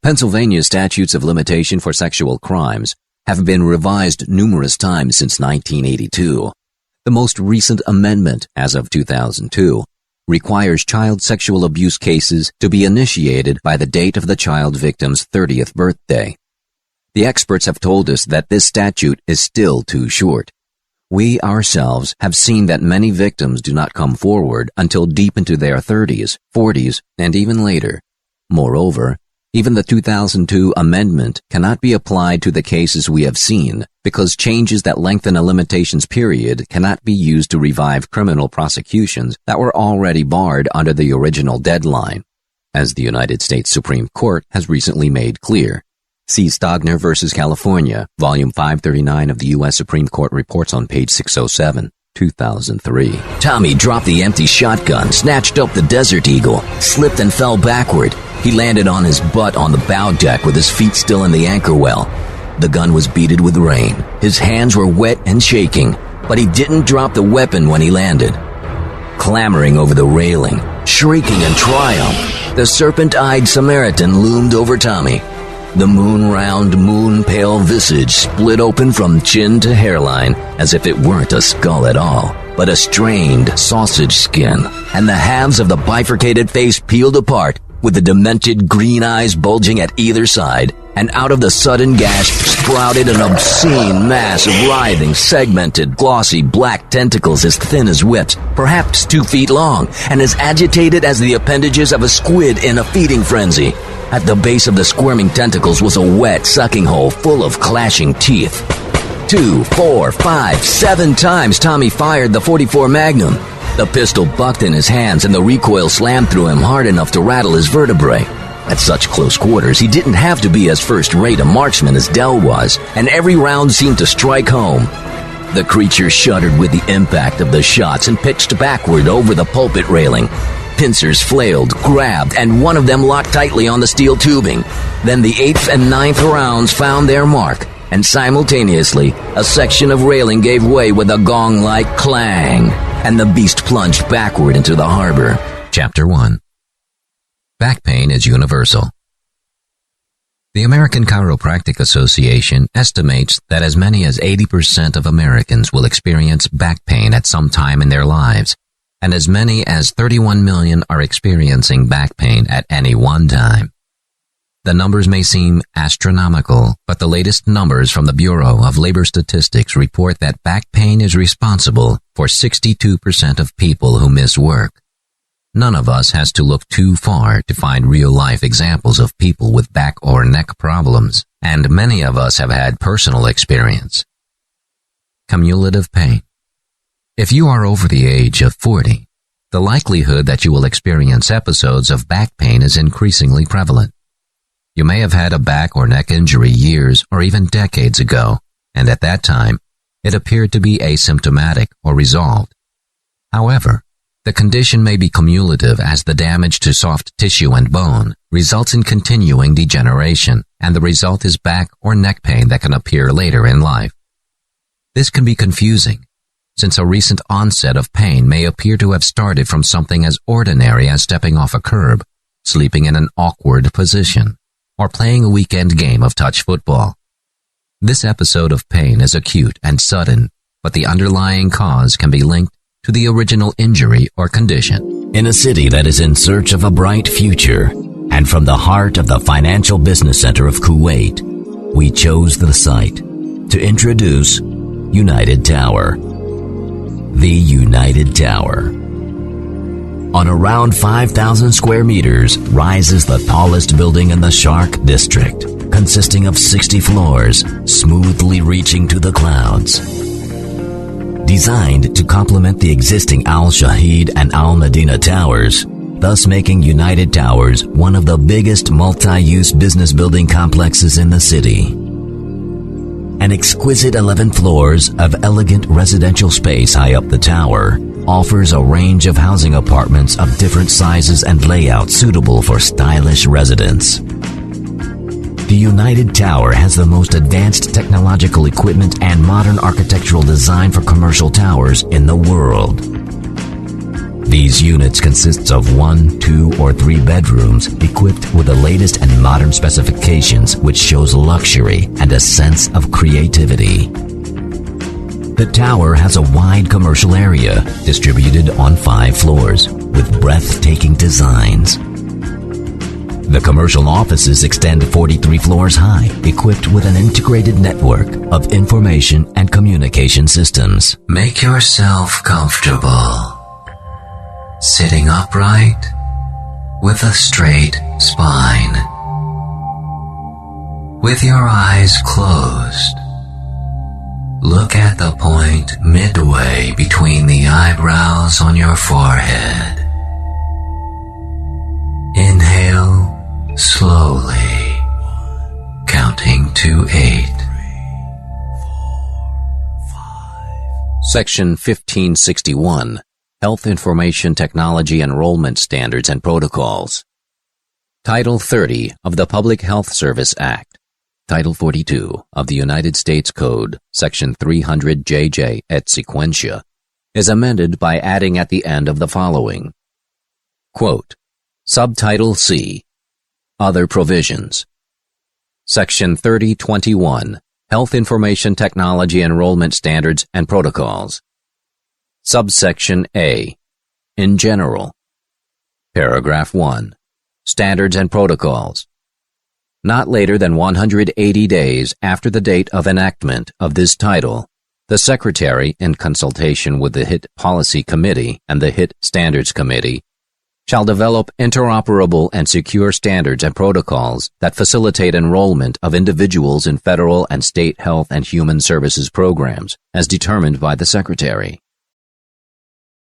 Pennsylvania's statutes of limitation for sexual crimes have been revised numerous times since 1982. The most recent amendment, as of 2002, requires child sexual abuse cases to be initiated by the date of the child victim's 30th birthday. The experts have told us that this statute is still too short. We ourselves have seen that many victims do not come forward until deep into their 30s, 40s, and even later. Moreover, even the 2002 amendment cannot be applied to the cases we have seen because changes that lengthen a limitations period cannot be used to revive criminal prosecutions that were already barred under the original deadline, as the United States Supreme Court has recently made clear. See Stogner v. California, Volume 539 of the U.S. Supreme Court reports on page 607, 2003. Tommy dropped the empty shotgun, snatched up the Desert Eagle, slipped and fell backward. He landed on his butt on the bow deck with his feet still in the anchor well. The gun was beaded with rain. His hands were wet and shaking, but he didn't drop the weapon when he landed. Clambering over the railing, shrieking in triumph, the serpent-eyed Samaritan loomed over Tommy. The moon-round, moon-pale visage split open from chin to hairline as if it weren't a skull at all, but a strained sausage skin, and the halves of the bifurcated face peeled apart, with the demented green eyes bulging at either side, and out of the sudden gash sprouted an obscene mass of writhing, segmented, glossy black tentacles as thin as whips, perhaps 2 feet long, and as agitated as the appendages of a squid in a feeding frenzy. At the base of the squirming tentacles was a wet sucking hole full of clashing teeth. 2, 4, 5, 7 times Tommy fired the .44 Magnum. The pistol bucked in his hands and the recoil slammed through him hard enough to rattle his vertebrae. At such close quarters, he didn't have to be as first-rate a marksman as Dell was, and every round seemed to strike home. The creature shuddered with the impact of the shots and pitched backward over the pulpit railing. Pincers flailed, grabbed, and one of them locked tightly on the steel tubing. Then the 8th and 9th rounds found their mark, and simultaneously, a section of railing gave way with a gong-like clang, and the beast plunged backward into the harbor. Chapter 1. Back pain is universal. The American Chiropractic Association estimates that as many as 80% of Americans will experience back pain at some time in their lives, and as many as 31 million are experiencing back pain at any one time. The numbers may seem astronomical, but the latest numbers from the Bureau of Labor Statistics report that back pain is responsible for 62% of people who miss work. None of us has to look too far to find real-life examples of people with back or neck problems, and many of us have had personal experience. Cumulative pain. If you are over the age of 40, the likelihood that you will experience episodes of back pain is increasingly prevalent. You may have had a back or neck injury years or even decades ago, and at that time, it appeared to be asymptomatic or resolved. However, the condition may be cumulative as the damage to soft tissue and bone results in continuing degeneration, and the result is back or neck pain that can appear later in life. This can be confusing, since a recent onset of pain may appear to have started from something as ordinary as stepping off a curb, sleeping in an awkward position, or playing a weekend game of touch football. This episode of pain is acute and sudden, but the underlying cause can be linked to the original injury or condition. In a city that is in search of a bright future, and from the heart of the financial business center of Kuwait, we chose the site to introduce United Tower. The United Tower. On around 5,000 square meters rises the tallest building in the Sharq district, consisting of 60 floors, smoothly reaching to the clouds. Designed to complement the existing Al Shahid and Al Medina towers, thus making United Towers one of the biggest multi-use business building complexes in the city. An exquisite 11 floors of elegant residential space high up the tower offers a range of housing apartments of different sizes and layouts suitable for stylish residents. The United Tower has the most advanced technological equipment and modern architectural design for commercial towers in the world. These units consist of 1, 2, or 3 bedrooms equipped with the latest and modern specifications, which shows luxury and a sense of creativity. The tower has a wide commercial area distributed on 5 floors with breathtaking designs. The commercial offices extend 43 floors high, equipped with an integrated network of information and communication systems. Make yourself comfortable. Sitting upright with a straight spine. With your eyes closed, look at the point midway between the eyebrows on your forehead. Inhale slowly, counting to 8. Section 1561, Health Information Technology Enrollment Standards and Protocols. Title 30 of the Public Health Service Act. Title 42 of the United States Code, Section 300 JJ et sequentia, is amended by adding at the end of the following. Quote, Subtitle C. Other Provisions. Section 3021, Health Information Technology Enrollment Standards and Protocols. Subsection A. In general. Paragraph 1. Standards and Protocols. Not later than 180 days after the date of enactment of this title, the Secretary, in consultation with the HIT Policy Committee and the HIT Standards Committee, shall develop interoperable and secure standards and protocols that facilitate enrollment of individuals in federal and state health and human services programs, as determined by the Secretary.